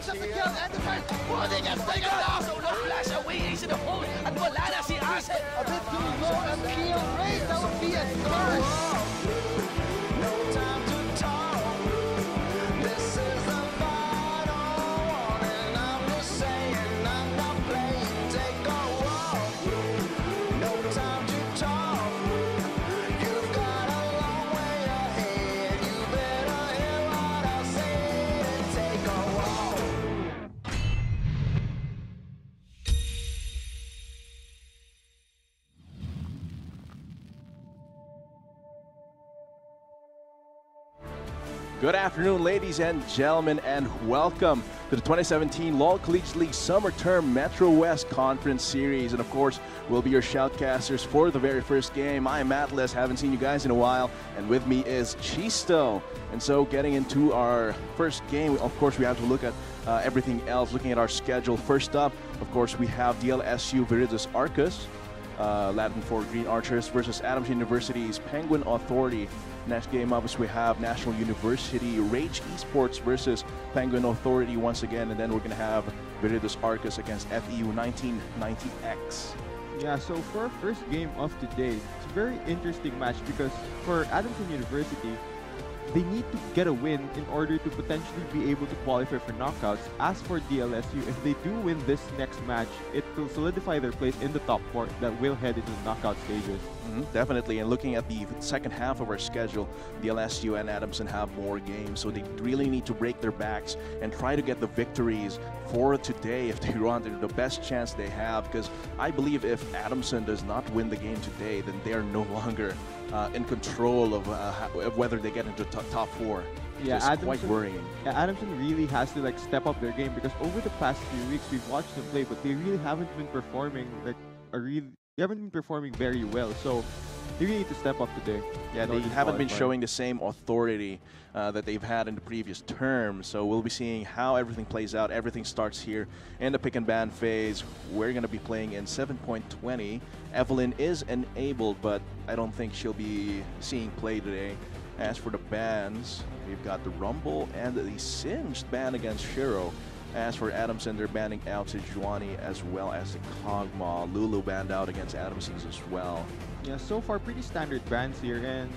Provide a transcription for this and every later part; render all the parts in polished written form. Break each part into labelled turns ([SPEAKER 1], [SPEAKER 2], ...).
[SPEAKER 1] up the kill and the fight. They got taken down. So no flash away into the hole. At wala na si Asset. A bit too low and kill rate. That would be a start.
[SPEAKER 2] No time to talk. This is the final one, and I'm just saying I'm not playing. Take a walk. No time to talk. You've got a long way ahead. You better hear what I say and take a walk.
[SPEAKER 3] Good afternoon, ladies and gentlemen, and welcome to the 2017 LOL Collegiate League Summer Term Metro West Conference Series. And of course, we'll be your shoutcasters for the very first game. I'm Atlas, haven't seen you guys in a while, and with me is Chisto. And so getting into our first game, of course, we have to look at everything else, looking at our schedule. First up, of course, we have DLSU Viridis Arcus, Latin for Green Archers, versus Adams University's Penguin Authority. Next game up is we have National University Rage Esports versus Penguin Authority once again, and then we're going to have Viridis Arcus against FEU 1990X.
[SPEAKER 4] Yeah, so for our first game of today, it's a very interesting match because for Adams University, they need to get a win in order to potentially be able to qualify for knockouts. As for DLSU, if they do win this next match, it will solidify their place in the top 4 that will head into the knockout stages.
[SPEAKER 3] Definitely, and looking at the second half of our schedule, DLSU and Adamson have more games, so they really need to break their backs and try to get the victories for today if they want the best chance they have, because I believe if Adamson does not win the game today, then they are no longer in control of whether they get into top 4.
[SPEAKER 4] Yeah,
[SPEAKER 3] it's quite worrying.
[SPEAKER 4] Yeah, Adamson really has to step up their game because over the past few weeks we've watched them play, but they really haven't been performing they haven't been performing very well. So they really need to step up today.
[SPEAKER 3] Yeah, they haven't been showing the same authority that they've had in the previous term. So we'll be seeing how everything plays out. Everything starts here in the pick and ban phase. We're going to be playing in 7.20. Evelyn is enabled, but I don't think she'll be seeing play today. As for the bans, we've got the Rumble and the Singed ban against Shiro. As for Adamson, they're banning out Sejuani as well as the Kog'Maw. Lulu banned out against Adamson's as well.
[SPEAKER 4] Yeah, so far pretty standard bans here, and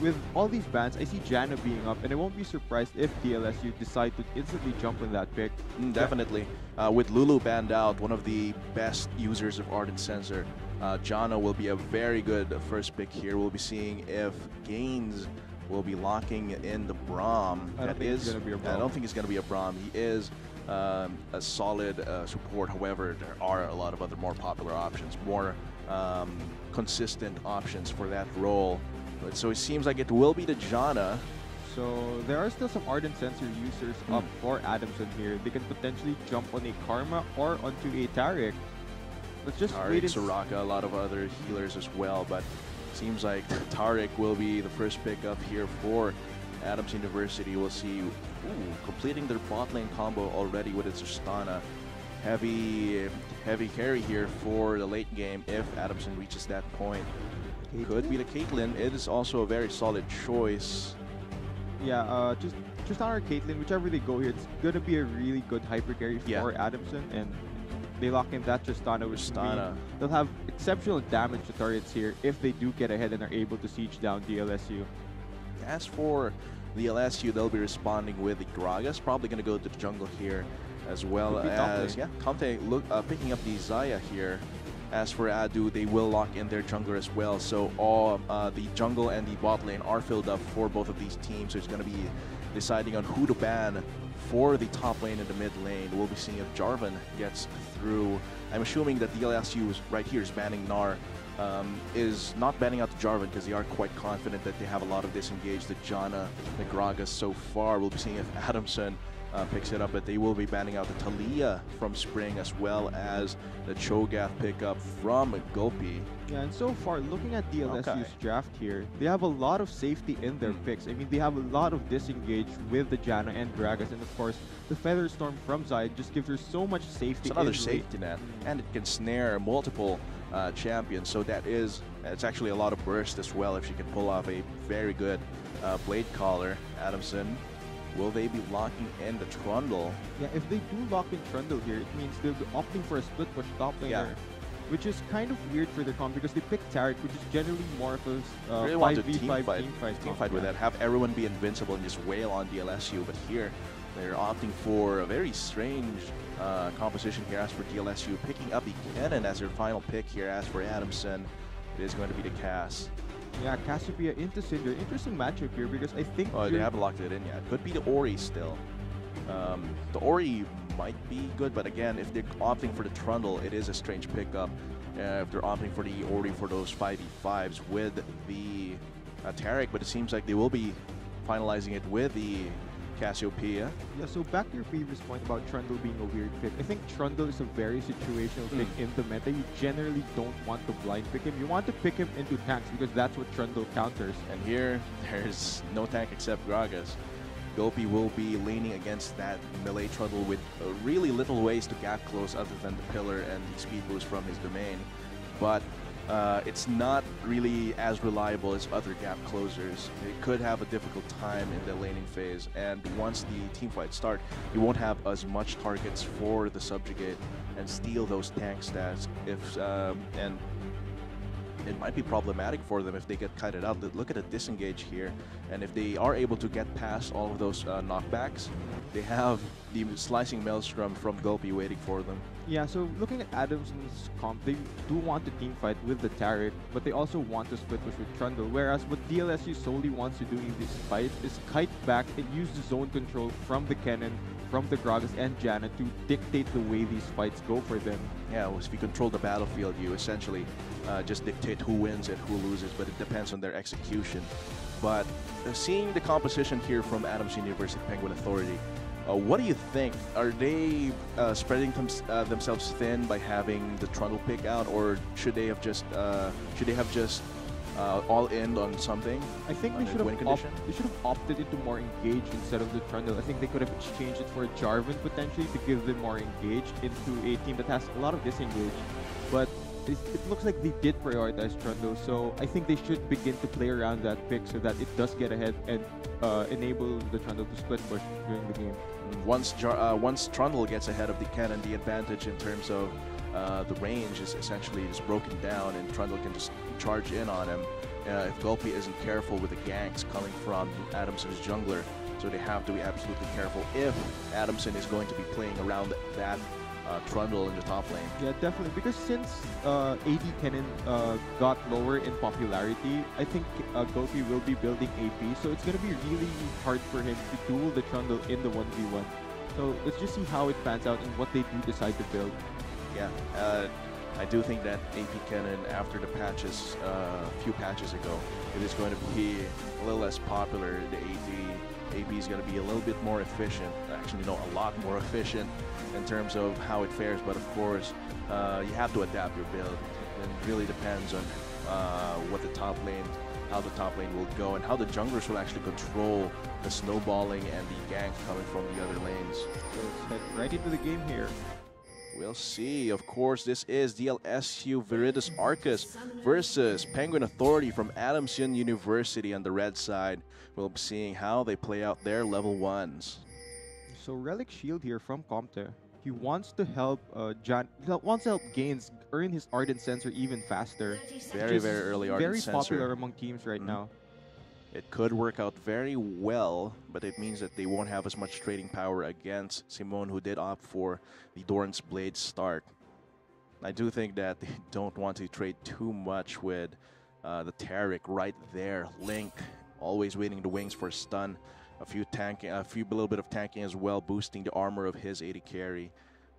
[SPEAKER 4] with all these bans, I see Janna being up, and I won't be surprised if DLSU decide to instantly jump on that pick.
[SPEAKER 3] Definitely. With Lulu banned out, one of the best users of Ardent Sensor, Janna will be a very good first pick here. We'll be seeing if Gaines will be locking in the Braum.
[SPEAKER 4] I don't think it's going to be a Braum.
[SPEAKER 3] I don't think it's going to be a Braum. He is a solid support. However, there are a lot of other more popular options, more consistent options for that role. So it seems like it will be the Janna.
[SPEAKER 4] So there are still some Ardent Sensor users up for Adamson here. They can potentially jump on a Karma or onto a Taric. Let's just wait and
[SPEAKER 3] Soraka, a lot of other healers as well, but seems like Taric will be the first pick up here for Adams University. We'll see completing their bot lane combo already with its Tristana. Heavy carry here for the late game if Adamson reaches that point. Could be the Caitlyn. It is also a very solid choice.
[SPEAKER 4] Yeah, just Tristana or Caitlyn, whichever they go here, it's going to be a really good hyper carry for Adamson, and they lock in that Tristana, which they'll have exceptional damage to turrets here if they do get ahead and are able to siege down DLSU.
[SPEAKER 3] As for the LSU, they'll be responding with the Gragas, probably going to go to the jungle here, as well as Comte picking up the Zaya here. As for Adu, they will lock in their jungler as well. So all the jungle and the bot lane are filled up for both of these teams. So it's going to be deciding on who to ban for the top lane and the mid lane. We'll be seeing if Jarvan gets through. I'm assuming that DLSU is right here is banning Gnar. Is not banning out the Jarvan because they are quite confident that they have a lot of disengage the Janna, the Gragas so far. We'll be seeing if Adamson picks it up, but they will be banning out the Talia from Spring as well as the Cho'Gath pickup from Gulpi.
[SPEAKER 4] Yeah, and so far, looking at DLSU's draft here, they have a lot of safety in their picks. I mean, they have a lot of disengage with the Janna and Gragas, and of course, the Featherstorm from Zaya just gives her so much safety.
[SPEAKER 3] It's another safety net, and it can snare multiple champions, so it's actually a lot of burst as well if she can pull off a very good Blade Caller. Adamson Will they be locking in the Trundle?
[SPEAKER 4] Yeah, if they do lock in Trundle here, it means they'll be opting for a split push top laner.
[SPEAKER 3] Yeah.
[SPEAKER 4] Which is kind of weird for their comp because they pick Tarek, which is generally more of a
[SPEAKER 3] Really want to
[SPEAKER 4] 5v5
[SPEAKER 3] team fight with that. Have everyone be invincible and just wail on DLSU. But here, they're opting for a very strange composition here. As for DLSU, picking up the Cannon as their final pick here. As for Adamson, it is going to be the Cass.
[SPEAKER 4] Yeah, Cassiopeia into Cinder. Interesting matchup here because I think...
[SPEAKER 3] Oh, they haven't locked it in yet. Could be the Ori still. The Ori might be good, but again, if they're opting for the Trundle, it is a strange pickup. If they're opting for the Ori for those 5v5s with the Tarek, but it seems like they will be finalizing it with the Cassiopeia.
[SPEAKER 4] Yeah, so back to your previous point about Trundle being a weird pick. I think Trundle is a very situational pick in the meta. You generally don't want to blind pick him. You want to pick him into tanks because that's what Trundle counters.
[SPEAKER 3] And here, there's no tank except Gragas. Gopi will be leaning against that melee Trundle with really little ways to gap close other than the pillar and the speed boost from his domain. But it's not really as reliable as other gap closers. It could have a difficult time in the laning phase, and once the team fights start, you won't have as much targets for the subjugate and steal those tank stats. And it might be problematic for them if they get kited out. Look at the disengage here, and if they are able to get past all of those knockbacks, they have the slicing maelstrom from Gopi waiting for them.
[SPEAKER 4] Yeah, so looking at Adamson's comp, they do want to team fight with the Tarek, but they also want to split push with Trundle, whereas what DLSU solely wants to do in this fight is kite back and use the zone control from the Kennen, from the Gragas and Janna to dictate the way these fights go for them.
[SPEAKER 3] Yeah, well, if you control the battlefield, you essentially just dictate who wins and who loses, but it depends on their execution. But seeing the composition here from Adamson University Penguin Authority, what do you think? Are they spreading themselves thin by having the Trundle pick out, or should they have just all in on something?
[SPEAKER 4] I think they should have opted into more engaged instead of the Trundle. I think they could have exchanged it for a Jarvan potentially to give them more engaged into a team that has a lot of disengage. But it looks like they did prioritize Trundle, so I think they should begin to play around that pick so that it does get ahead and enable the Trundle to split push during the game.
[SPEAKER 3] Once Trundle gets ahead of the Cannon, the advantage in terms of the range is essentially just broken down, and Trundle can just charge in on him. If Gopi isn't careful with the ganks coming from Adamson's jungler, so they have to be absolutely careful if Adamson is going to be playing around that Trundle in the top lane.
[SPEAKER 4] Yeah, definitely, because since AD Kennen got lower in popularity, I think Gopi will be building AP, so it's going to be really hard for him to duel the Trundle in the 1v1. So let's just see how it pans out and what they do decide to build.
[SPEAKER 3] Yeah, I do think that AP Kennen, after the patches, a few patches ago, it is going to be a little less popular. The AP is going to be a little bit more efficient, actually, no, a lot more efficient in terms of how it fares, but of course, you have to adapt your build. It really depends on what the top lane, how the top lane will go, and how the junglers will actually control the snowballing and the gank coming from the other lanes.
[SPEAKER 4] Let's head right into the game here.
[SPEAKER 3] We'll see. Of course, this is DLSU Viridis Arcus versus Penguin Authority from Adamson University on the red side. We'll be seeing how they play out their level 1s.
[SPEAKER 4] So Relic Shield here from Comte. He wants to help Gaines earn his Ardent Sensor even faster.
[SPEAKER 3] Very early Ardent Sensor.
[SPEAKER 4] Very popular among teams right now.
[SPEAKER 3] It could work out very well, but it means that they won't have as much trading power against Simone, who did opt for the Doran's Blade start. I do think that they don't want to trade too much with the Tarek right there. Link always waiting the wings for stun. A little bit of tanking as well, boosting the armor of his AD carry.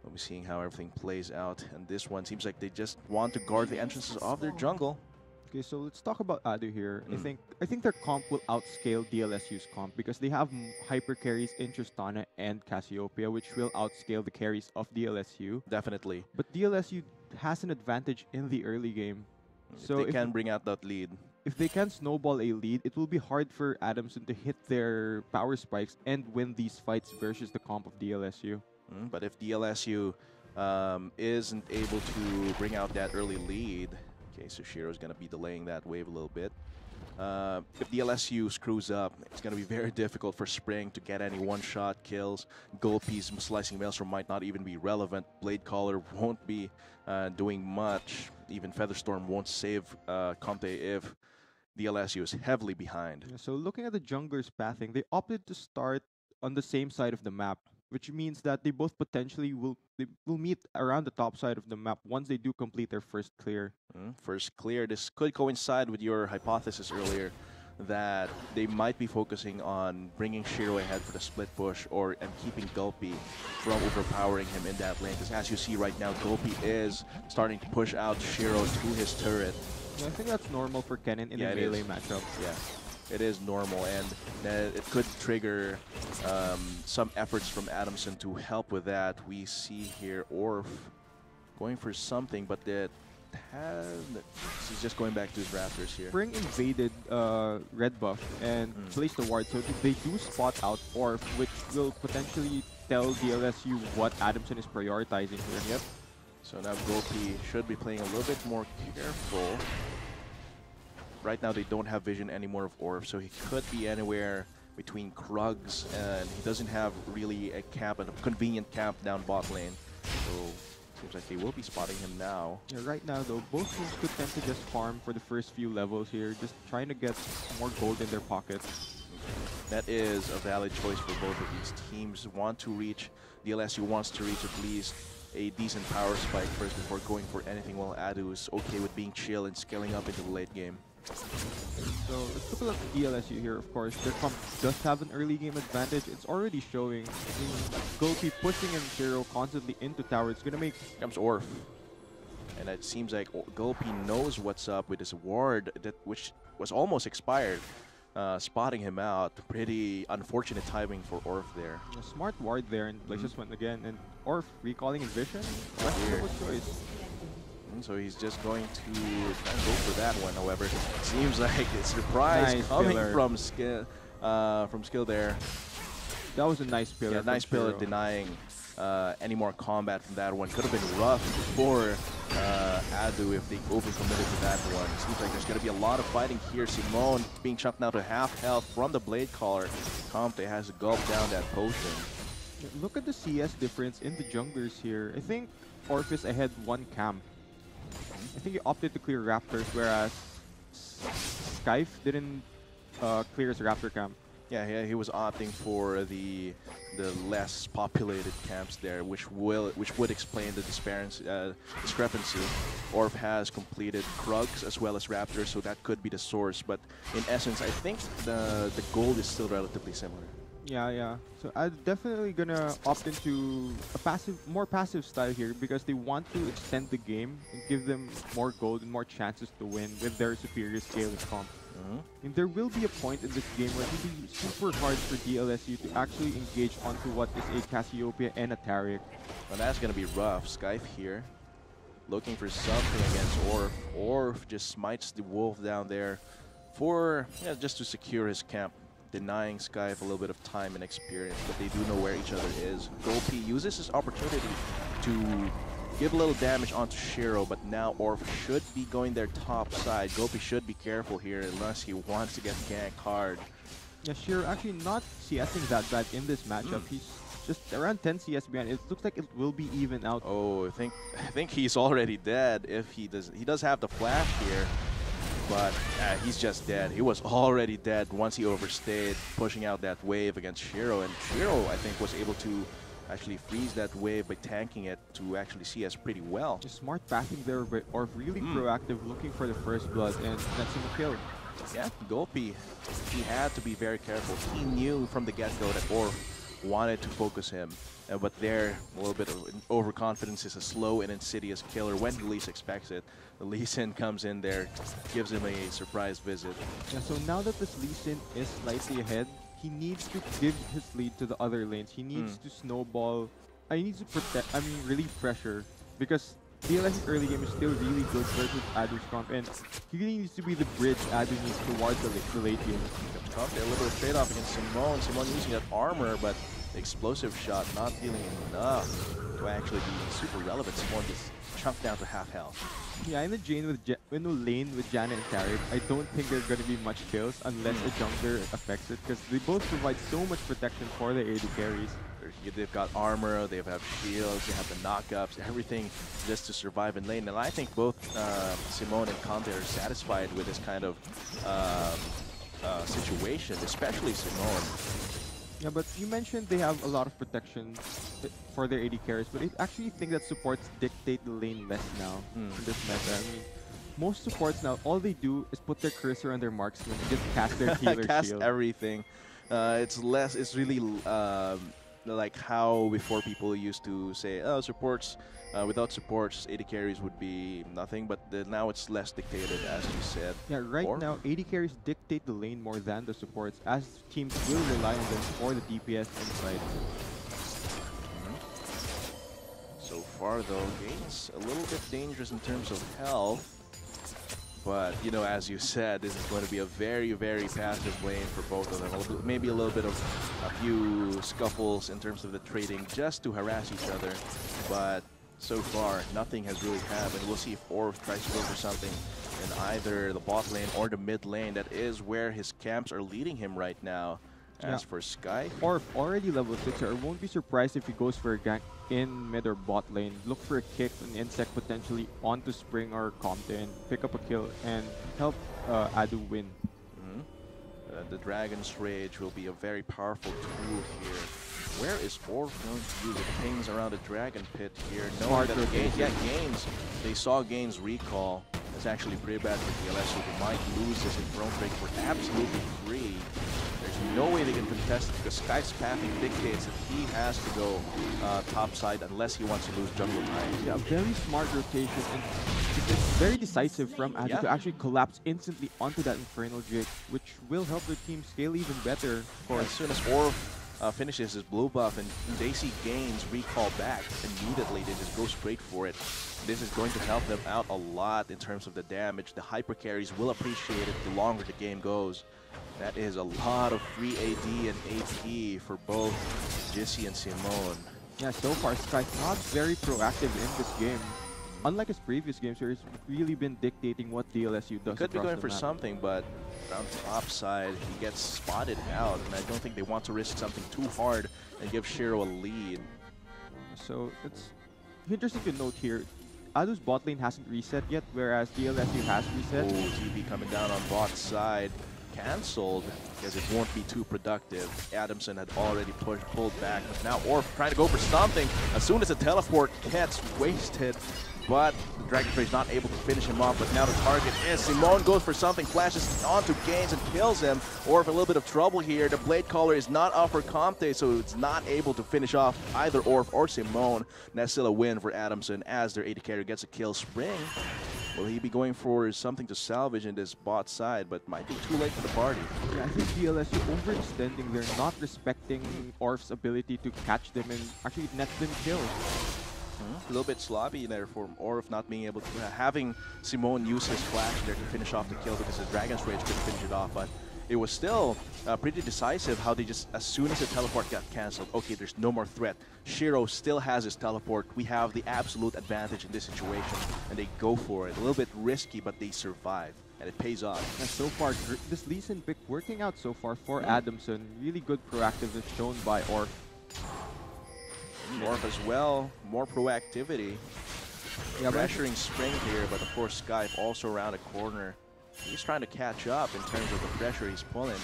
[SPEAKER 3] We'll be seeing how everything plays out. And this one seems like they just want to guard the entrances of their jungle.
[SPEAKER 4] Okay, so let's talk about Adu here. I think their comp will outscale DLSU's comp because they have hyper carries in Tristana and Cassiopeia, which will outscale the carries of DLSU.
[SPEAKER 3] Definitely.
[SPEAKER 4] But DLSU has an advantage in the early game.
[SPEAKER 3] So if they can bring out that lead.
[SPEAKER 4] If they can snowball a lead, it will be hard for Adamson to hit their power spikes and win these fights versus the comp of DLSU.
[SPEAKER 3] But if DLSU isn't able to bring out that early lead, okay, so Shiro's going to be delaying that wave a little bit. If the LSU screws up, it's going to be very difficult for Spring to get any one-shot kills. Gulpy's Slicing Maelstrom might not even be relevant. Blade Caller won't be doing much. Even Featherstorm won't save Comte if the LSU is heavily behind.
[SPEAKER 4] Yeah, so looking at the junglers pathing, they opted to start on the same side of the map, which means that they both potentially will meet around the top side of the map once they do complete their first clear.
[SPEAKER 3] First clear. This could coincide with your hypothesis earlier that they might be focusing on bringing Shiro ahead for the split push and keeping Gulpy from overpowering him in that lane. Because as you see right now, Gulpy is starting to push out Shiro to his turret.
[SPEAKER 4] Yeah, I think that's normal for Kennen in a melee matchup.
[SPEAKER 3] Yeah, it is normal, and it could trigger some efforts from Adamson to help with that. We see here Orf going for something, but he's just going back to his Raptors here.
[SPEAKER 4] Spring invaded red buff and placed the ward, so they do spot out Orf, which will potentially tell DLSU what Adamson is prioritizing here.
[SPEAKER 3] Yep. So now Gulpy should be playing a little bit more careful. Right now they don't have vision anymore of Orf, so he could be anywhere between Krugs, and he doesn't have really a convenient camp down bot lane. So seems like they will be spotting him now.
[SPEAKER 4] Yeah, right now though, both teams could tend to just farm for the first few levels here, just trying to get more gold in their pockets.
[SPEAKER 3] That is a valid choice for both of these teams. DLSU wants to reach at least a decent power spike first before going for anything, while Adu is okay with being chill and scaling up into the late game.
[SPEAKER 4] So let's look at DLSU here, of course. Their comp does have an early game advantage. It's already showing. I mean, Gulpy pushing in Shiro constantly into tower. It's going to make...
[SPEAKER 3] Here comes Orf. And it seems like Gulpy knows what's up with his ward, which was almost expired. Spotting him out. Pretty unfortunate timing for Orf there.
[SPEAKER 4] A smart ward there, and Blazes went again. And Orf recalling his vision. Questionable choice.
[SPEAKER 3] So he's just going to try and go for that one. However, it seems like a surprise coming from Skill there.
[SPEAKER 4] That was a nice pillar.
[SPEAKER 3] Yeah, nice pillar denying any more combat from that one. Could have been rough for Adu if they overcommitted to that one. Seems like there's going to be a lot of fighting here. Simone being chucked now to half health from the Blade Caller. Comte has to gulp down that potion.
[SPEAKER 4] Look at the CS difference in the junglers here. I think Orf is ahead one camp. I think he opted to clear Raptors, whereas Skyfe didn't clear his Raptor camp.
[SPEAKER 3] Yeah, he was opting for the less populated camps there, which would explain the discrepancy. Orf has completed Krugs as well as Raptors, so that could be the source. But in essence, I think the gold is still relatively similar.
[SPEAKER 4] Yeah. So I'm definitely gonna opt into a more passive style here because they want to extend the game and give them more gold and more chances to win with their superior scale and comp. And there will be a point in this game where it will be super hard for DLSU to actually engage onto what is a Cassiopeia and a Taric.
[SPEAKER 3] Well, that's gonna be rough. Skyfe here, looking for something against Orf. Orf just smites the wolf down there just to secure his camp, denying Skyfe a little bit of time and experience, but they do know where each other is. Gulpy uses his opportunity to give a little damage onto Shiro, but now Orf should be going their top side. Gulpy should be careful here unless he wants to get ganked hard.
[SPEAKER 4] Yeah, Shiro actually not CSing that bad in this matchup. He's just around 10 CS behind. It looks like it will be even out.
[SPEAKER 3] Oh, I think he's already dead. If he does have the flash here. But he's just dead. He was already dead once he overstayed, pushing out that wave against Shiro. And Shiro, I think, was able to actually freeze that wave by tanking it to actually CS pretty well.
[SPEAKER 4] Just smart pathing there, or really proactive, looking for the first blood, and that's him a kill.
[SPEAKER 3] Yeah, Gulpy, he had to be very careful. He knew from the get-go that Orf wanted to focus him. But there, a little bit of overconfidence is a slow and insidious killer when he least expects it. The Lee Sin comes in there, gives him a surprise visit.
[SPEAKER 4] Yeah, so now that this Lee Sin is slightly ahead, he needs to give his lead to the other lanes. He needs to snowball. He needs to relieve pressure, because DLS's early game is still really good versus Adu's comp, and he really needs to be the bridge Adu needs towards the late game.
[SPEAKER 3] A little bit of trade-off against Simone. Simone using that armor, but explosive shot not dealing enough to actually be super relevant. Simone gets chunked down to half health.
[SPEAKER 4] Yeah, in the lane with Janna and Carrick, I don't think there's gonna be much kills unless a jungler affects it, because they both provide so much protection for the AD carries.
[SPEAKER 3] They've got armor, they have shields, they have the knockups, everything just to survive in lane. And I think both Simone and Conte are satisfied with this kind of situation, especially Simone.
[SPEAKER 4] Yeah, but you mentioned they have a lot of protection for their AD carries, but I actually think that supports dictate the lane less now in this meta. I mean, most supports now, all they do is put their cursor on their marksman and just cast their healer
[SPEAKER 3] cast
[SPEAKER 4] shield.
[SPEAKER 3] Everything. It's really like how before people used to say, oh, supports, without supports, AD carries would be nothing, but now it's less dictated, as you said.
[SPEAKER 4] Yeah, right now, AD carries dictate the lane more than the supports, as teams will rely on them for the DPS insight.
[SPEAKER 3] So far, though, Gain's a little bit dangerous in terms of health. But, you know, as you said, this is going to be a very, very passive lane for both of them. Maybe a little bit of a few scuffles in terms of the trading just to harass each other. But so far, nothing has really happened. We'll see if Orf tries to go for something in either the bot lane or the mid lane. That is where his camps are leading him right now. As for Sky,
[SPEAKER 4] Orf already level 6, I won't be surprised if he goes for a gank in mid or bot lane. Look for a kick, an insect potentially onto Spring or Compton, pick up a kill, and help Adu win.
[SPEAKER 3] The Dragon's Rage will be a very powerful tool here. Where is Orf going to use it? Pings around the Dragon Pit here. Knowing that Gains, they saw Gains recall. It's actually pretty bad for DLSU. They might lose this if Throne Break were absolutely free. There's no way they can contest it because Sky's pathing dictates that he has to go top side unless he wants to lose jungle time.
[SPEAKER 4] Yeah, very smart rotation, and it's very decisive from Adu to actually collapse instantly onto that Infernal Drake, which will help their team scale even better.
[SPEAKER 3] As soon as Orf finishes his blue buff and they see Gains recall back, immediately they just go straight for it. This is going to help them out a lot in terms of the damage. The hyper carries will appreciate it the longer the game goes. That is a lot of free AD and AP for both Jissy and Simone.
[SPEAKER 4] Yeah, so far Sky's not very proactive in this game. Unlike his previous games where he's really been dictating what DLSU does.
[SPEAKER 3] Could be going for something, but on top side, he gets spotted out, and I don't think they want to risk something too hard and give Shiro a lead.
[SPEAKER 4] So it's interesting to note here, Adu's bot lane hasn't reset yet, whereas DLSU has reset.
[SPEAKER 3] Oh, TB coming down on bot side. Cancelled because it won't be too productive. Adamson had already pulled back, but now Orf trying to go for something. As soon as the teleport gets wasted, but the Dragon Rage not able to finish him off. But now the target is Simone, goes for something, flashes onto Gains and kills him. Orf a little bit of trouble here. The Blade Caller is not off for Comte, so it's not able to finish off either Orf or Simone. And that's still a win for Adamson as their AD carry gets a kill. Spring, will he be going for something to salvage in this bot side, but might be too late for the party.
[SPEAKER 4] Yeah, I think DLSU overextending. They're not respecting Orf's ability to catch them and actually net them kills.
[SPEAKER 3] A little bit sloppy there for Orf not being able to, having Simone use his flash there to finish off the kill because the Dragon's Rage couldn't finish it off, but it was still pretty decisive how they just, as soon as the teleport got cancelled, okay, there's no more threat. Shiro still has his teleport. We have the absolute advantage in this situation, and they go for it. A little bit risky, but they survive, and it pays off.
[SPEAKER 4] And so far, this Lee Sin pick working out so far for Adamson. Really good proactiveness shown by Orf.
[SPEAKER 3] Orf as well, more proactivity.
[SPEAKER 4] Yeah,
[SPEAKER 3] pressuring Spring here, but of course Sky also around the corner. He's trying to catch up in terms of the pressure he's pulling.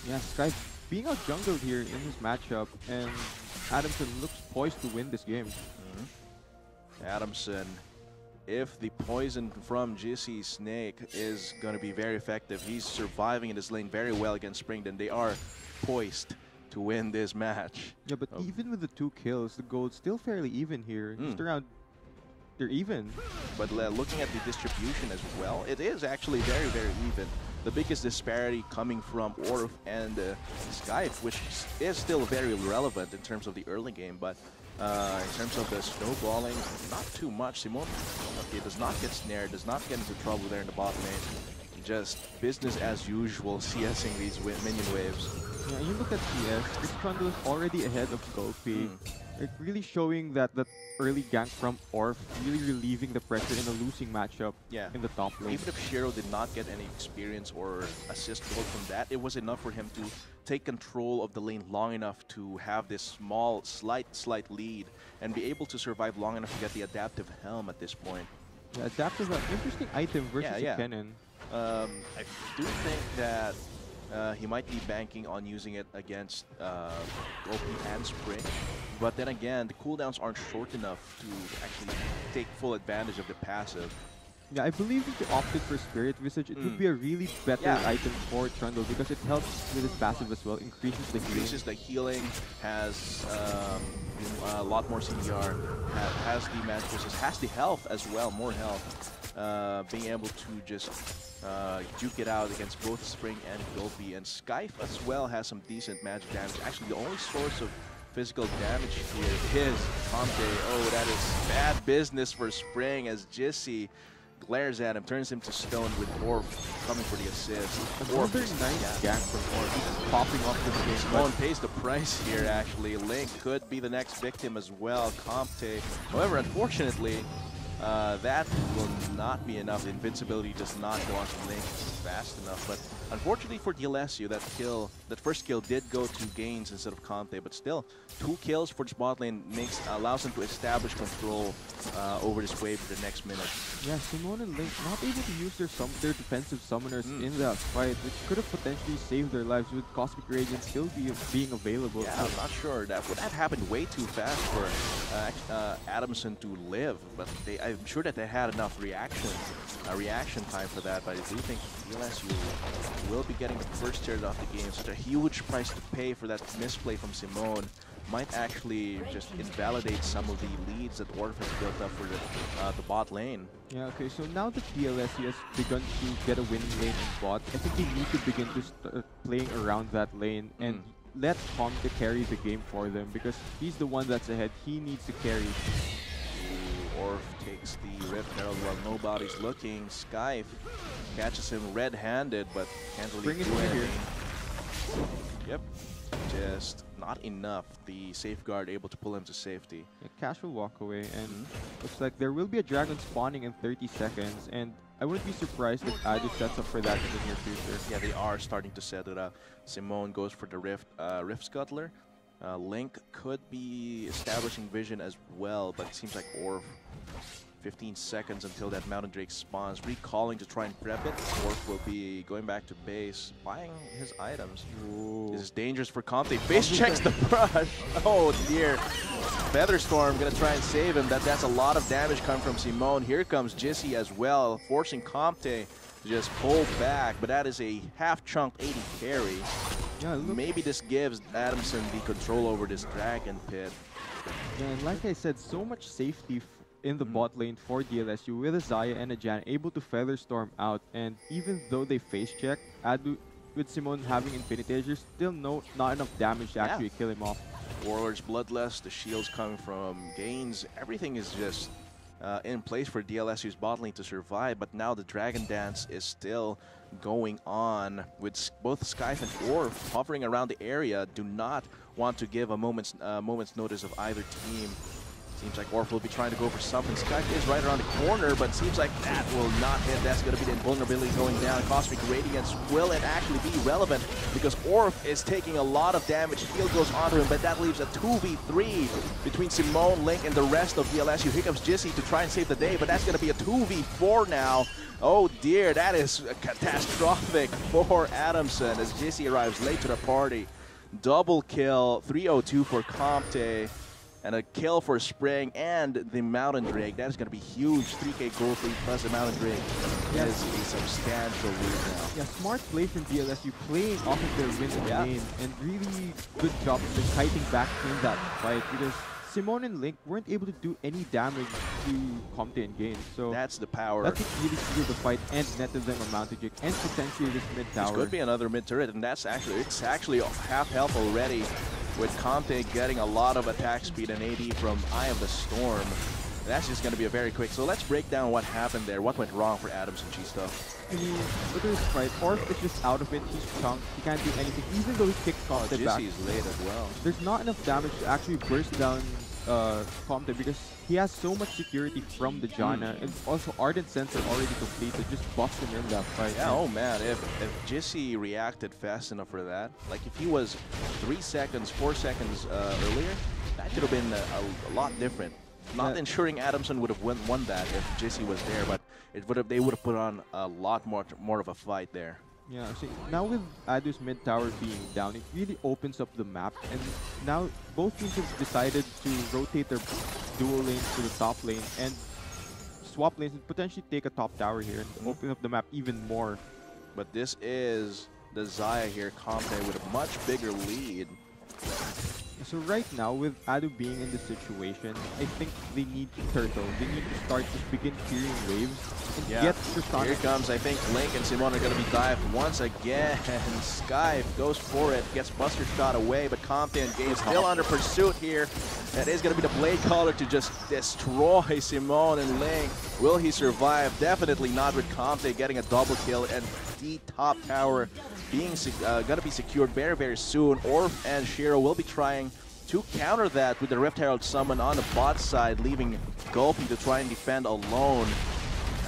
[SPEAKER 4] Yeah, Sky being out jungled here in his matchup, and Adamson looks poised to win this game.
[SPEAKER 3] Adamson, if the poison from Jissy Snake is going to be very effective, he's surviving in this lane very well against Spring, then they are poised to win this match.
[SPEAKER 4] Yeah, but even with the 2 kills, the gold's still fairly even here. Just around, they're even.
[SPEAKER 3] But looking at the distribution as well, it is actually very, very even. The biggest disparity coming from Orf and Skype, which is still very relevant in terms of the early game, but in terms of the snowballing, not too much. Simone, okay, does not get snared, does not get into trouble there in the bot lane. Just business as usual, CSing these minion waves.
[SPEAKER 4] Yeah, you look at CS, this Trundle is already ahead of Gulpy. Like really showing that early gank from Orf really relieving the pressure in a losing matchup in the top lane.
[SPEAKER 3] Even if Shiro did not get any experience or assist gold from that, it was enough for him to take control of the lane long enough to have this small, slight lead and be able to survive long enough to get the adaptive helm at this point.
[SPEAKER 4] Yeah, adaptive, an interesting item versus a Kennen.
[SPEAKER 3] I do think that he might be banking on using it against OP and Spring, but then again, the cooldowns aren't short enough to actually take full advantage of the passive.
[SPEAKER 4] Yeah, I believe if you opted for Spirit Visage, it would be a really better item for Trundle because it helps with his passive as well, increases the healing.
[SPEAKER 3] Increases the healing, has a lot more CDR, has the magic resist, has the health as well, more health. Being able to just duke it out against both Spring and Gulpy, and Skype as well has some decent magic damage. Actually, the only source of physical damage here is Comte. Oh, that is bad business for Spring as Jissy glares at him, turns him to stone with Orf coming for the assist.
[SPEAKER 4] Another nice gank from Orf, just popping off the game.
[SPEAKER 3] Simone pays the price here, actually. Link could be the next victim as well, Comte. However, unfortunately, that will not be enough. The invincibility does not go onto Link fast enough. But unfortunately for DLSU, that first kill did go to Gains instead of Comte. But still, 2 kills for this bot lane allows them to establish control over this wave for the next minute.
[SPEAKER 4] Yeah, Simone and Link not able to use their defensive summoners in that fight, which could have potentially saved their lives with Cosmic Radiance still being available.
[SPEAKER 3] Yeah, I'm not sure. That happened way too fast for Adamson to live, but I'm sure that they had enough reaction time for that, but I do think DLSU will be getting the first tier off the game. Such a huge price to pay for that misplay from Simone might actually just invalidate some of the leads that Orf has built up for the bot lane.
[SPEAKER 4] Yeah, okay, so now that DLSU has begun to get a winning lane in bot, I think they need to begin to start playing around that lane and let Comte carry the game for them because he's the one that's ahead. He needs to carry.
[SPEAKER 3] Orf takes the Rift Herald while nobody's looking. Skype catches him red-handed, but can't really do anything. Yep, just not enough. The safeguard able to pull him to safety.
[SPEAKER 4] A casual walk away, and looks like there will be a dragon spawning in 30 seconds, and I wouldn't be surprised if Adu sets up for that in the near future.
[SPEAKER 3] Yeah, they are starting to set it up. Simone goes for the Rift Scuttler. Link could be establishing vision as well, but it seems like Orf 15 seconds until that Mountain Drake spawns. Recalling to try and prep it. Orf will be going back to base, buying his items. Ooh. This is dangerous for Comte. Base checks the brush. Oh dear. Featherstorm gonna try and save him. That's a lot of damage coming from Simone. Here comes Jissy as well, forcing Comte to just pull back, but that is a half-chunk 80 carry.
[SPEAKER 4] Yeah,
[SPEAKER 3] maybe this gives Adamson the control over this Dragon Pit.
[SPEAKER 4] Yeah, and like I said, so much safety in the bot lane for DLSU with a Xayah and a Jan able to Featherstorm out, and even though they face check, Adu with Simone having Infinity, there's still not enough damage to actually kill him off.
[SPEAKER 3] Warlord's Bloodlust, the shields coming from Gains, everything is just in place for DLSU's bot lane to survive, but now the Dragon Dance is still going on with both Skype and Orf hovering around the area, do not want to give a moment's notice of either team. Seems like Orf will be trying to go for something. Skype is right around the corner, but seems like that will not hit. That's going to be the invulnerability going down. Cosmic Radiance will it actually be relevant because Orf is taking a lot of damage. Shield goes onto him, but that leaves a 2v3 between Simone, Link, and the rest of DLSU. Here comes Jissy to try and save the day, but that's going to be a 2v4 now. Oh dear, that is catastrophic for Adamson as Jissy arrives late to the party. Double kill, 302 for Comte. And a kill for Spring and the Mountain Drake. That is going to be huge. 3k gold lead plus the Mountain Drake. That is a substantial lead now.
[SPEAKER 4] Yeah, smart play from DLSU, playing off of their win lane, and really good job of just kiting back in that fight because Simone and Link weren't able to do any damage to Comte and Gain. So
[SPEAKER 3] that's the power.
[SPEAKER 4] That's what really sealed the fight and netted them a Mountain Drake and potentially this mid tower.
[SPEAKER 3] This could be another mid turret, and it's actually half health already, with Comte getting a lot of attack speed and AD from Eye of the Storm. That's just going to be a very quick. So let's break down what happened there. What went wrong for Adams and G-Stuff?
[SPEAKER 4] I mean, with his fight, Orf is just out of it. He's chunked. He can't do anything. Even though he kicked Comte back.
[SPEAKER 3] Jizzy is late as well.
[SPEAKER 4] There's not enough damage to actually burst down Comte because he has so much security from the Jana. And also Ardent Sensor already completed. Just bust him in that fight.
[SPEAKER 3] Yeah, oh man, if Jizzy reacted fast enough for that, like if he was 3 seconds, 4 seconds earlier, that could have been a lot different. Not ensuring Adamson would have won that if Jizzy was there, but they would have put on a lot more of a fight there.
[SPEAKER 4] Yeah, see, now with Adu's mid tower being down, it really opens up the map, and now both teams have decided to rotate their dual lanes to the top lane and swap lanes and potentially take a top tower here and open up the map even more.
[SPEAKER 3] But this is the Xayah here, Comte with a much bigger lead.
[SPEAKER 4] So right now, with Adu being in this situation, I think they need to turtle. They need to start to begin clearing waves and get Tristana.
[SPEAKER 3] Here comes, I think, Link and Simon are going to be dived once again. Sky goes for it, gets Buster Shot away, but Comte and Gabe still under pursuit here. That is going to be the Blade Caller to just destroy Simon and Link. Will he survive? Definitely not, with Comte getting a double kill and the top tower being going to be secured very, very soon. Orf and Shiro will be trying to counter that with the Rift Herald summon on the bot side, leaving Gulpy to try and defend alone.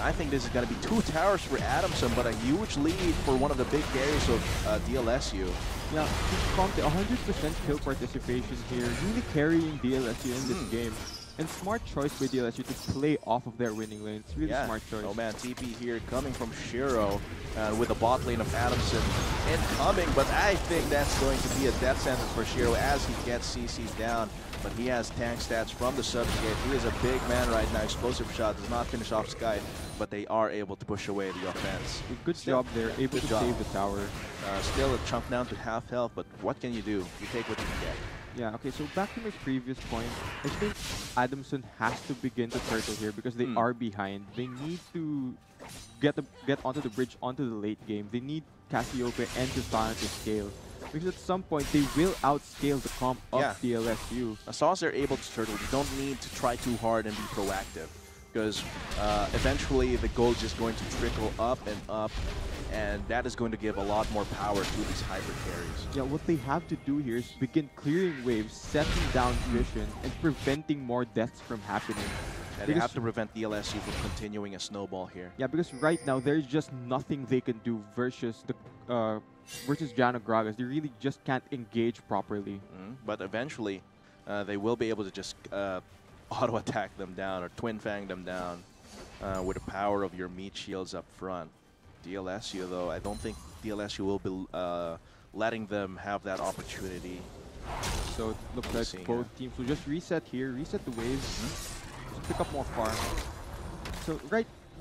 [SPEAKER 3] I think this is going to be 2 towers for Adamson, but a huge lead for one of the big carries of DLSU.
[SPEAKER 4] Yeah, Comte 100% kill participation here, really carrying DLSU in this game. And smart choice by DLSU to play off of their winning lane. It's really smart choice.
[SPEAKER 3] Oh man, TP here coming from Shiro with the bot lane of Adamson incoming, but I think that's going to be a death sentence for Shiro as he gets CC'd down. But he has tank stats from the subjugate. He is a big man right now. Explosive shot does not finish off Sky, but they are able to push away the offense.
[SPEAKER 4] Good job there, able to save the tower.
[SPEAKER 3] Still a chunk down to half health, but what can you do? You take what you can get.
[SPEAKER 4] Yeah, okay, so back to my previous point, I think Adamson has to begin to turtle here because they are behind. They need to get onto the bridge, onto the late game. They need Cassiopeia and Tristana to scale. Because at some point, they will outscale the comp of DLSU.
[SPEAKER 3] As long as they're able to turtle, you don't need to try too hard and be proactive. Because eventually, the goal is just going to trickle up, and that is going to give a lot more power to these hyper carries.
[SPEAKER 4] Yeah, what they have to do here is begin clearing waves, setting down vision, and preventing more deaths from happening.
[SPEAKER 3] And they have to prevent DLSU from continuing a snowball here.
[SPEAKER 4] Yeah, because right now, there's just nothing they can do versus the versus Jana Gragas. They really just can't engage properly.
[SPEAKER 3] But eventually, they will be able to just auto-attack them down or Twin Fang them down with the power of your meat shields up front. DLSU, though, I don't think DLSU will be letting them have that opportunity.
[SPEAKER 4] So it looks like both teams will just reset here, reset the waves, pick up more farm. So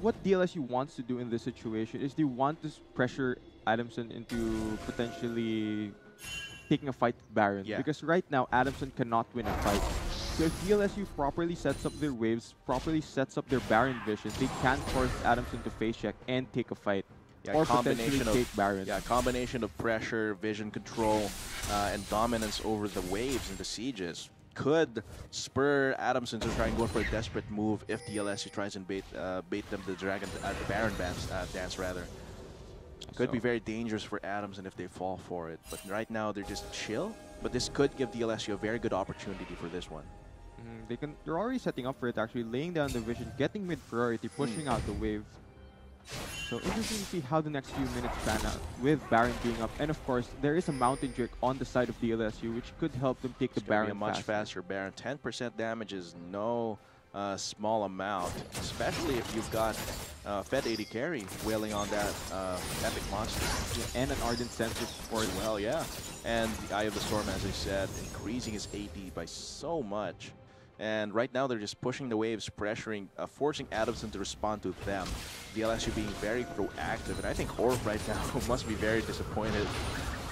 [SPEAKER 4] what DLSU wants to do in this situation is they want to pressure Adamson into potentially taking a fight with Baron. Because right now, Adamson cannot win a fight. So if DLSU properly sets up their waves, properly sets up their Baron vision, they can force Adamson to face check and take a fight. Or potentially take Baron.
[SPEAKER 3] Yeah, combination of pressure, vision control, and dominance over the waves and the sieges could spur Adamson to try and go for a desperate move if DLSU tries and bait them the Baron dance rather. Could be very dangerous for Adamson if they fall for it. But right now they're just chill. But this could give DLSU a very good opportunity for this one.
[SPEAKER 4] They're already setting up for it actually, laying down the vision, getting mid priority, pushing out the wave. So interesting to see how the next few minutes pan out with Baron being up. And of course, there is a Mountain Drake on the side of DLSU, which could help them take the Baron
[SPEAKER 3] much faster Baron. 10% damage is no small amount, especially if you've got Fed 80 carry wailing on that epic monster.
[SPEAKER 4] And an Ardent Sensor support
[SPEAKER 3] as well, and the Eye of the Storm, as I said, increasing his AD by so much. And right now they're just pushing the waves, pressuring, forcing Adamson to respond to them. DLSU being very proactive, and I think Orf right now must be very disappointed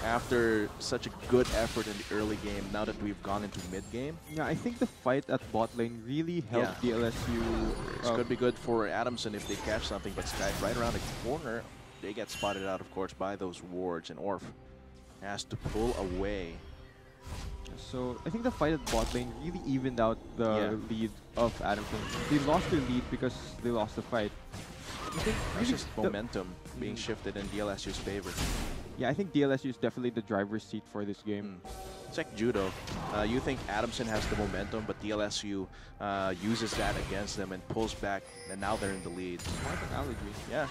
[SPEAKER 3] after such a good effort in the early game, now that we've gone into mid-game.
[SPEAKER 4] Yeah, I think the fight at bot lane really helped DLSU.
[SPEAKER 3] This could be good for Adamson if they catch something, but Sky right around the corner, they get spotted out, of course, by those wards, and Orf has to pull away.
[SPEAKER 4] So I think the fight at bot lane really evened out the lead of Adamson. They lost their lead because they lost the fight. I think
[SPEAKER 3] It's
[SPEAKER 4] really
[SPEAKER 3] just momentum being shifted in DLSU's favor.
[SPEAKER 4] yeah, I think DLSU is definitely the driver's seat for this game.
[SPEAKER 3] It's like judo. You think Adamson has the momentum, but DLSU uses that against them and pulls back, and now they're in the lead.
[SPEAKER 4] Smart analogy.
[SPEAKER 3] Yeah.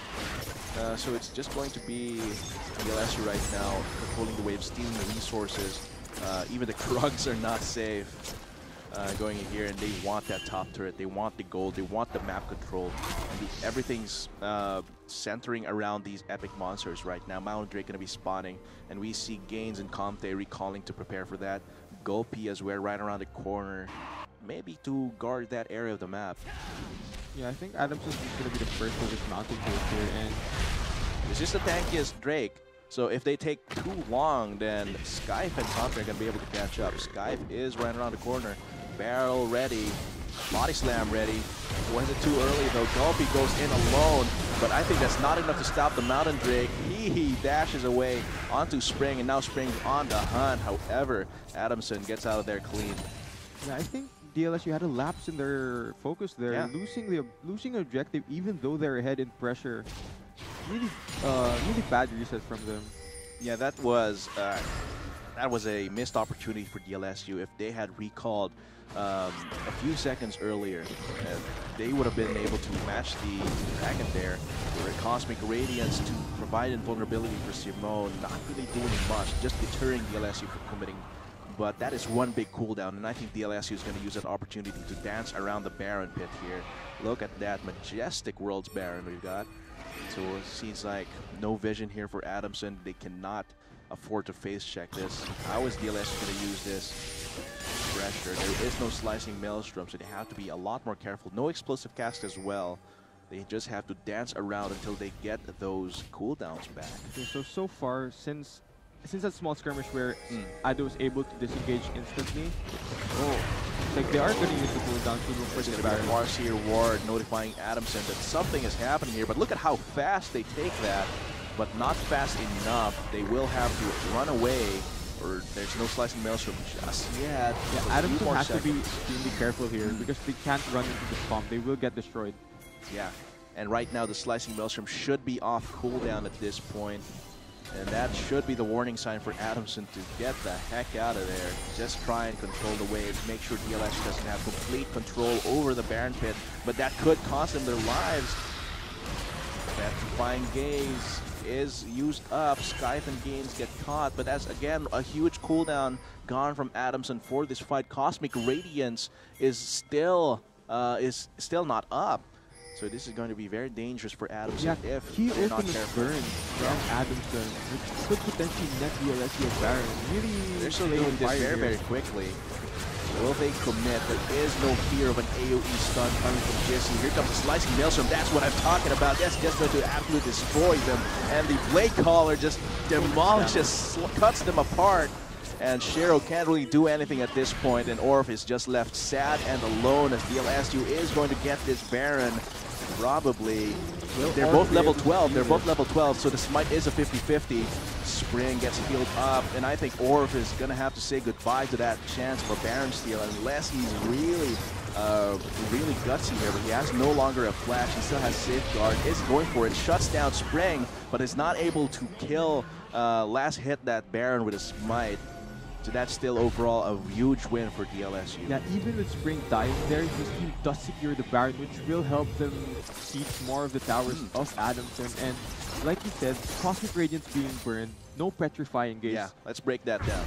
[SPEAKER 3] So it's just going to be DLSU right now controlling the wave, stealing the resources. Even the Krugs are not safe going in here, and they want that top turret. They want the gold. They want the map control. And everything's centering around these epic monsters right now. Mountain Drake going to be spawning, and we see Gains and Comte recalling to prepare for that. Gulpy as well right around the corner, maybe to guard that area of the map.
[SPEAKER 4] Yeah, I think Adamson's going to be the first of his Mountain Drake here, and
[SPEAKER 3] it's just the tankiest Drake. So if they take too long, then Skype and Comte are going to be able to catch up. Skype is right around the corner. Barrel ready. Body slam ready. Was it too early though? Gulpy goes in alone, but I think that's not enough to stop the Mountain Drake. He dashes away onto Spring, and now Spring's on the hunt. However, Adamson gets out of there clean.
[SPEAKER 4] yeah, I think DLSU had a lapse in their focus there,
[SPEAKER 3] Yeah.
[SPEAKER 4] losing objective even though they're ahead in pressure. Really, really bad reset from them.
[SPEAKER 3] Yeah, that was a missed opportunity for DLSU. If they had recalled a few seconds earlier, they would have been able to match the Dragon there. For Cosmic Radiance to provide invulnerability for Simone, not really doing much, just deterring DLSU from committing. But that is one big cooldown, and I think DLSU is going to use that opportunity to dance around the Baron pit here. Look at that majestic World's Baron we've got. So it seems like no vision here for Adamson. They cannot afford to face check this. How is DLSU going to use this pressure? There is no slicing maelstrom, so they have to be a lot more careful. No explosive cast as well. They just have to dance around until they get those cooldowns back.
[SPEAKER 4] Okay, so far, since that small skirmish where Ado was able to disengage instantly, it's like they are going to use the cooldown to look for
[SPEAKER 3] There's
[SPEAKER 4] this
[SPEAKER 3] going to be
[SPEAKER 4] Baron.
[SPEAKER 3] a Marseille Ward notifying Adamson that something is happening here, but look at how fast they take that, but not fast enough. They will have to run away, or there's no slicing maelstrom just yet.
[SPEAKER 4] Yeah,
[SPEAKER 3] So
[SPEAKER 4] Adamson has
[SPEAKER 3] seconds.
[SPEAKER 4] to be extremely careful here because they can't run into the bomb. They will get destroyed.
[SPEAKER 3] Yeah, and right now the slicing maelstrom should be off cooldown at this point. And that should be the warning sign for Adamson to get the heck out of there. Just try and control the waves. Make sure DLSU doesn't have complete control over the Baron pit. But that could cost them their lives. Petrifying Gaze is used up. Skype and Games get caught. But that's, again, a huge cooldown gone from Adamson for this fight. Cosmic Radiance is still not up. So this is going to be very dangerous for Adamson
[SPEAKER 4] Yeah,
[SPEAKER 3] if
[SPEAKER 4] key
[SPEAKER 3] they're not
[SPEAKER 4] ultimate
[SPEAKER 3] careful.
[SPEAKER 4] burn from Adamson, which could potentially net DLSU a Baron. Really,
[SPEAKER 3] They're still
[SPEAKER 4] playing
[SPEAKER 3] doing this
[SPEAKER 4] fire
[SPEAKER 3] very,
[SPEAKER 4] here.
[SPEAKER 3] very quickly. Will they commit? There is no fear of an AoE stun coming from Jesse. Here comes the slicing maelstrom. That's what I'm talking about. That's just going to absolutely destroy them. And the Blade Caller just demolishes, cuts them apart. And Shero can't really do anything at this point. And Orf is just left sad and alone as DLSU is going to get this Baron. Probably. They're both level 12. They're both level 12, so the smite is a 50-50. Spring gets healed up, and I think Orf is going to have to say goodbye to that chance for Baron steal unless he's really gutsy here. But he has no longer a flash. He still has Safeguard. Is going for it. Shuts down Spring, but is not able to kill. Last hit that Baron with a smite. So that's still overall a huge win for DLSU.
[SPEAKER 4] Yeah, even with Spring dying there, this team does secure the Baron, which will help them siege more of the towers of Adamson. And like you said, Cosmic Radiance being burned, no petrifying gaze.
[SPEAKER 3] Yeah, let's break that down.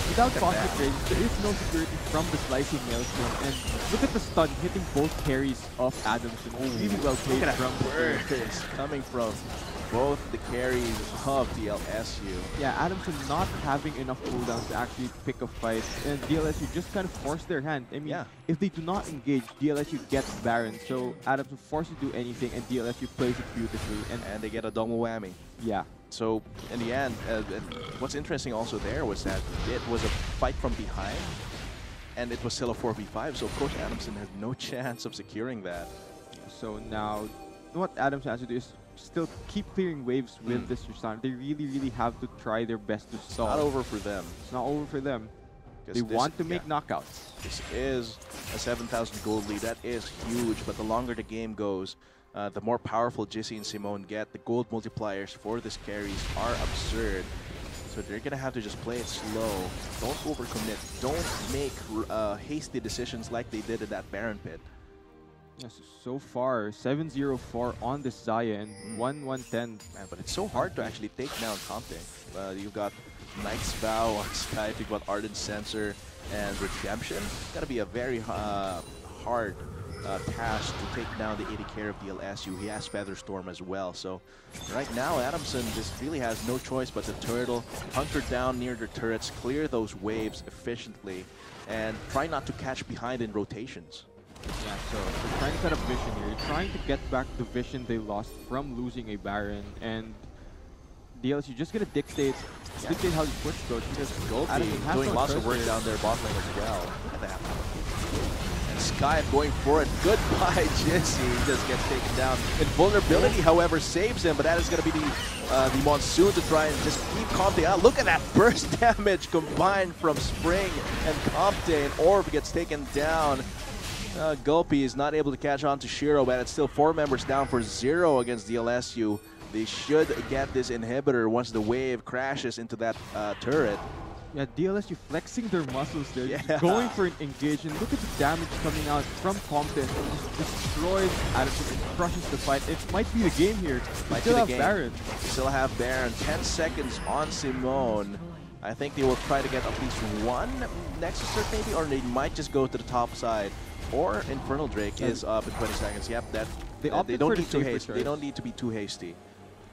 [SPEAKER 4] Without Cosmic Radiance, there is no security from the slicing maelstrom. And look at the stun hitting both carries of Adamson. Really well played
[SPEAKER 3] Look at
[SPEAKER 4] from
[SPEAKER 3] that burst coming from both the carries of DLSU.
[SPEAKER 4] Yeah, Adamson not having enough cooldowns to actually pick a fight, and DLSU just kind of forced their hand. I mean, if they do not engage, DLSU gets Baron, so Adamson forced to do anything, and DLSU plays it beautifully.
[SPEAKER 3] And they get a double whammy.
[SPEAKER 4] Yeah.
[SPEAKER 3] So, in the end, what's interesting also there was that it was a fight from behind, and it was still a 4v5, so of course Adamson has no chance of securing that.
[SPEAKER 4] So now, what Adamson has to do is still keep clearing waves with this Tristana. They really have to try their best to stall.
[SPEAKER 3] Not over for them.
[SPEAKER 4] It's not over for them. They want to make knockouts.
[SPEAKER 3] This is a 7,000 gold lead. That is huge, but the longer the game goes, the more powerful Jizzy and Simone get. The gold multipliers for this carries are absurd. So they're going to have to just play it slow. Don't overcommit. Don't make hasty decisions like they did at that Baron pit.
[SPEAKER 4] Yes, so far, 7-0-4 on this Xayah and 1-1-10.
[SPEAKER 3] Man, but it's so hard to actually take down Comte. You've got Knight's Vow on Skype, you've got Ardent Sensor and Redemption. It's got to be a very hard task to take down the AD carry of DLSU. He has Featherstorm as well. So right now, Adamson just really has no choice but to turtle, hunker down near the turrets, clear those waves efficiently, and try not to catch behind in rotations.
[SPEAKER 4] Yeah, so they're trying to set up vision here. They're trying to get back the vision they lost from losing a Baron, and DLSU just gonna dictate how you push those, because
[SPEAKER 3] Goldie doing lots of work down there bot lane as well. Look at that. And Sky going for it. Goodbye, Jizzy. He just gets taken down. Invulnerability, however, saves him, but that is gonna be the Monsoon to try and just keep Comte out. Look at that burst damage combined from Spring and Comte, and Orb gets taken down. Gulpy is not able to catch on to Shiro, but it's still 4 members down for 0 against DLSU. They should get this inhibitor once the wave crashes into that turret.
[SPEAKER 4] Yeah, DLSU flexing their muscles there, just going for an engage, and look at the damage coming out from Compton. Just destroys Adamson and crushes the fight. It might be the game here.
[SPEAKER 3] Might
[SPEAKER 4] still
[SPEAKER 3] be the
[SPEAKER 4] have
[SPEAKER 3] game.
[SPEAKER 4] Baron.
[SPEAKER 3] Still have Baron. 10 seconds on Simone. I think they will try to get at least one Nexus Surf maybe, or they might just go to the top side. Or Infernal Drake is up in 20 seconds. Yep, they don't need to haste. They don't need to be too hasty.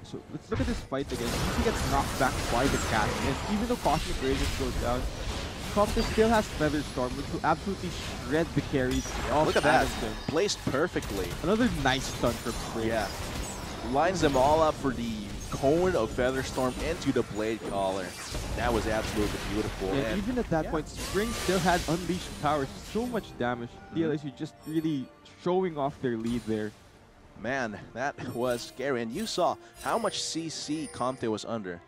[SPEAKER 4] So let's look at this fight again. He gets knocked back by the cat, and even though Cosmic Radiance goes down, Compton still has Featherstorm, which will absolutely shred the carries of
[SPEAKER 3] Look at that.
[SPEAKER 4] Adamson.
[SPEAKER 3] Placed perfectly.
[SPEAKER 4] Another nice stun from Spring.
[SPEAKER 3] Yeah. Lines them all up for the cone of Featherstorm into the Blade Caller. That was absolutely beautiful.
[SPEAKER 4] Yeah, and even at that point, Spring still had Unleashed Powers. So much damage. DLSU just really showing off their lead there.
[SPEAKER 3] Man, that was scary. And you saw how much CC Comte was under.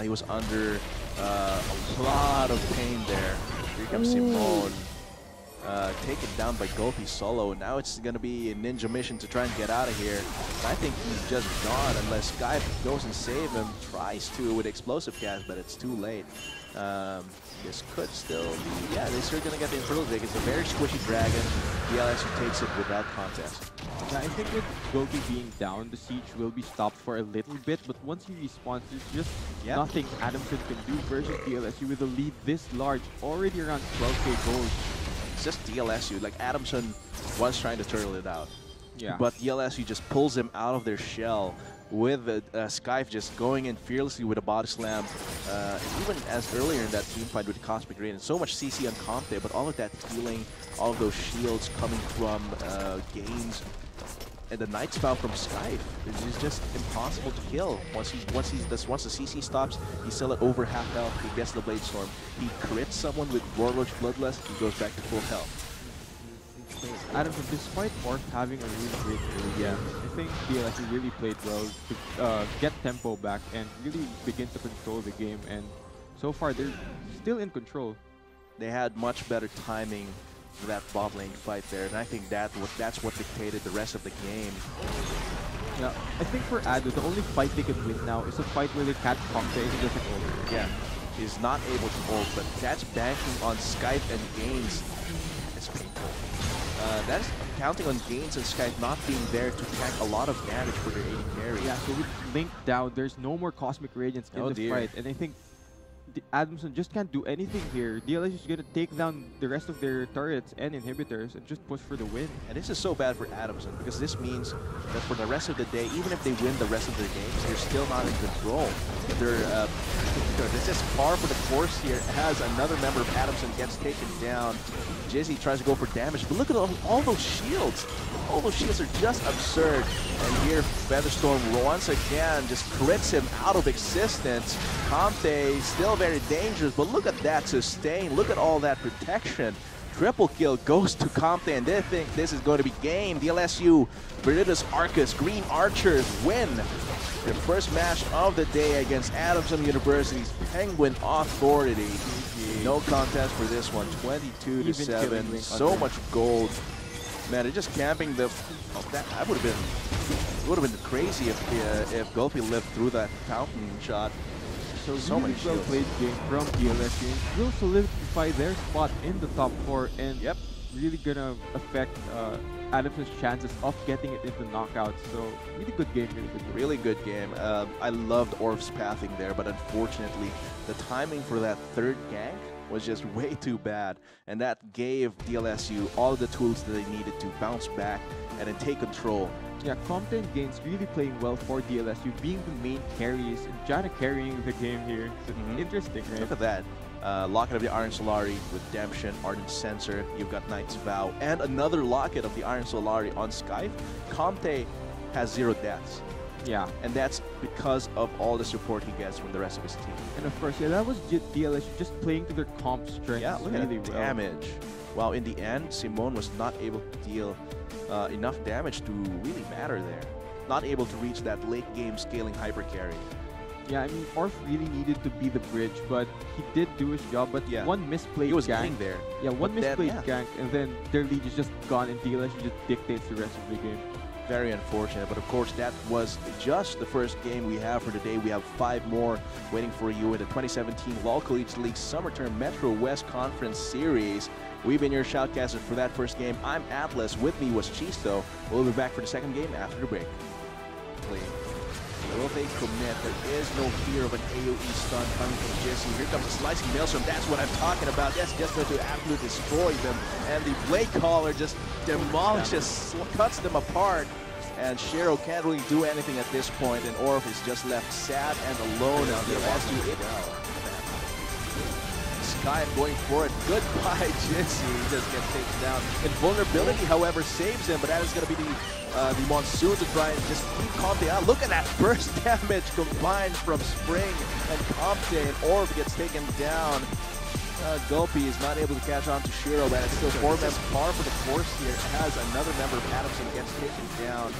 [SPEAKER 3] He was under a lot of pain there. Here comes Simone. Taken down by Gulpy solo. Now it's going to be a ninja mission to try and get out of here. I think he's just gone unless Sky goes and save him. Tries to with explosive cast, but it's too late. This could still be... Yeah, they're still going to get the Infernal Drake. It's a very squishy dragon. DLSU takes it without contest.
[SPEAKER 4] Yeah, I think with Gulpy being down, the siege will be stopped for a little bit, but once he respawns, there's just nothing Adamson can do versus DLSU with a lead this large, already around 12k gold.
[SPEAKER 3] It's just DLSU. Like, Adamson was trying to turtle it out.
[SPEAKER 4] Yeah.
[SPEAKER 3] But DLSU just pulls him out of their shell with Skype just going in fearlessly with a body slam. Even as earlier in that team fight with Cosmic Radiance, so much CC on Comte, but all of that healing, all of those shields coming from gains, and the Night Spell from Skype is just impossible to kill. Once the CC stops, he's still at over half health. He gets the Blade Storm. He crits someone with Warlord's Bloodlust. He goes back to full health.
[SPEAKER 4] Adamson, despite Orc having a really great early game, I think DLSU really played well to get tempo back and really begin to control the game. And so far, they're still in control.
[SPEAKER 3] They had much better timing for that bot lane fight there, and I think that's what dictated the rest of the game.
[SPEAKER 4] Yeah, I think for Ado, the only fight they can win now is a fight where they catch Comte and he doesn't ult.
[SPEAKER 3] Yeah, he's not able to ult, but that's banking on Skype and Gains. It's painful. That's counting on Gains and Skype not being there to tank a lot of damage for their AD carry.
[SPEAKER 4] Yeah, so with Link down, there's no more Cosmic Radiance in the fight, and I think Adamson just can't do anything here. DLSU is going to take down the rest of their turrets and inhibitors and just push for the win.
[SPEAKER 3] And this is so bad for Adamson because this means that for the rest of the day, even if they win the rest of their games, they're still not in control. This is par for the course here as another member of Adamson gets taken down. Jizzy tries to go for damage, but look at all those shields. All those shields are just absurd. And here, Featherstorm once again just crits him out of existence. Comte still very dangerous, but look at that sustain. Look at all that protection Triple kill goes to Comte, and they think this is going to be game. DLSU, Veritas Arcus, Green Archers win their first match of the day against Adamson University's Penguin Authority. No contest for this one, 22-7. So much gold. Man, they're just camping the. Oh, that would have been crazy if Gulpy lived through that fountain shot.
[SPEAKER 4] So many well played game from DLSU. Will solidify their spot in the top 4 and really gonna affect Adams's chances of getting it into knockouts. So really good game,
[SPEAKER 3] really good game. I loved Orf's pathing there, but unfortunately the timing for that third gank was just way too bad, and that gave DLSU all the tools that they needed to bounce back and then take control.
[SPEAKER 4] Yeah, Comte and Gaines really playing well for DLSU, being the main carries and Jana carrying the game here. So interesting, right?
[SPEAKER 3] Look at that. Locket of the Iron Solari, Redemption, Ardent Sensor, you've got Knight's Vow, and another Locket of the Iron Solari on Skype. Comte has 0 deaths.
[SPEAKER 4] Yeah.
[SPEAKER 3] And that's because of all the support he gets from the rest of his team.
[SPEAKER 4] And of course, yeah, that was DLSU just playing to their comp strength.
[SPEAKER 3] Yeah, look at the damage. While in the end, Simone was not able to deal enough damage to really matter there. Not able to reach that late game scaling hyper carry.
[SPEAKER 4] Yeah, I mean, Orf really needed to be the bridge, but he did do his job. But one misplayed
[SPEAKER 3] he was
[SPEAKER 4] gank
[SPEAKER 3] getting there.
[SPEAKER 4] Yeah, one misplayed gank, and then their lead is just gone, and DLSU just dictates the rest of the game.
[SPEAKER 3] Very unfortunate, but of course that was just the first game we have for today. We have 5 more waiting for you in the 2017 LOL Collegiate League Summer Term Metro West Conference Series. We've been your shoutcasters for that first game. I'm Atlas. With me was Chisto. We'll be back for the second game after the break. Will they commit? There is no fear of an AoE stun coming from Jesse. Here comes a slicing maelstrom. That's what I'm talking about. That's just going to absolutely destroy them. And the Blade Caller just demolishes, cuts them apart. And Shiro can't really do anything at this point. And Orf is just left sad and alone. Now the LCL. Sky going for it. Goodbye, Jesse. He just gets taken down. Invulnerability, however, saves him. But that is going to be the Monsoon to try and just keep Comte out. Look at that burst damage combined from Spring and Comte, and Orb gets taken down. Gulpy is not able to catch on to Shiro, but it's still 4 men par for the course here as another member of Adamson gets taken down.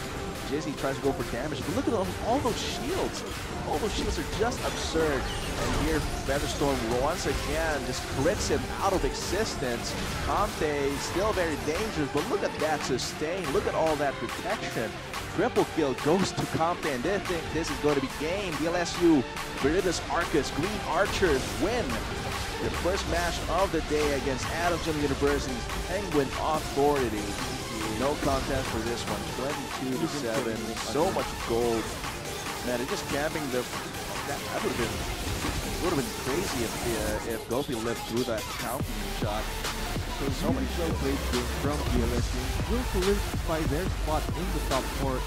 [SPEAKER 3] Jizzy tries to go for damage, but look at all those shields. All those shields are just absurd. And here, Featherstorm once again just crits him out of existence. Comte still very dangerous, but look at that sustain. Look at all that protection. Triple kill goes to Comte, and they think this is going to be game. DLSU, Veritas Arcus, Green Archers win their first match of the day against Adamson University's Penguin Authority. No contest for this one, 22-7. So much gold. Man, they're just camping the. That would have been crazy if Gulpy lived through that fountain shot.
[SPEAKER 4] So many well played games from DLSU will solidify their spot in the top 4.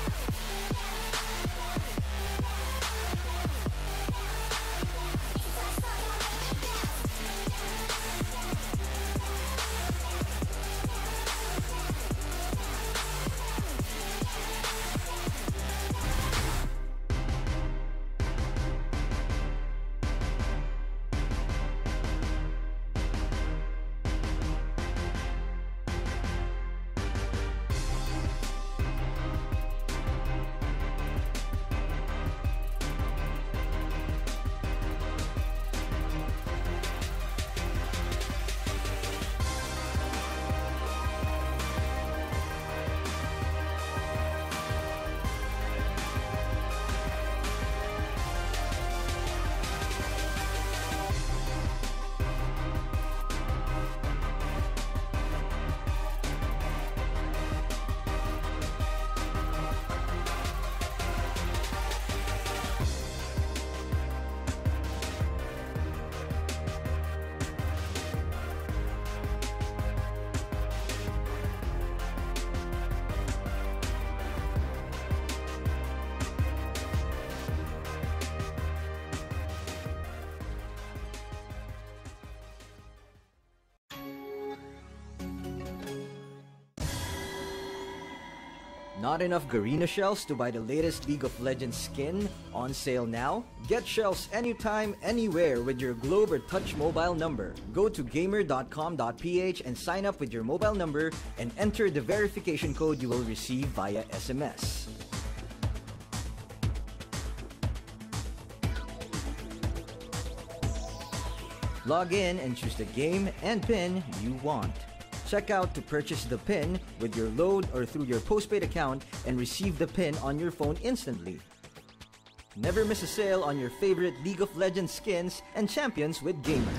[SPEAKER 5] Not enough Garena shells to buy the latest League of Legends skin? On sale now? Get shells anytime, anywhere with your Globe or Touch mobile number. Go to gamer.com.ph and sign up with your mobile number and enter the verification code you will receive via SMS. Log in and choose the game and pin you want. Check out to purchase the pin with your load or through your postpaid account and receive the pin on your phone instantly. Never miss a sale on your favorite League of Legends skins and champions with Gamer.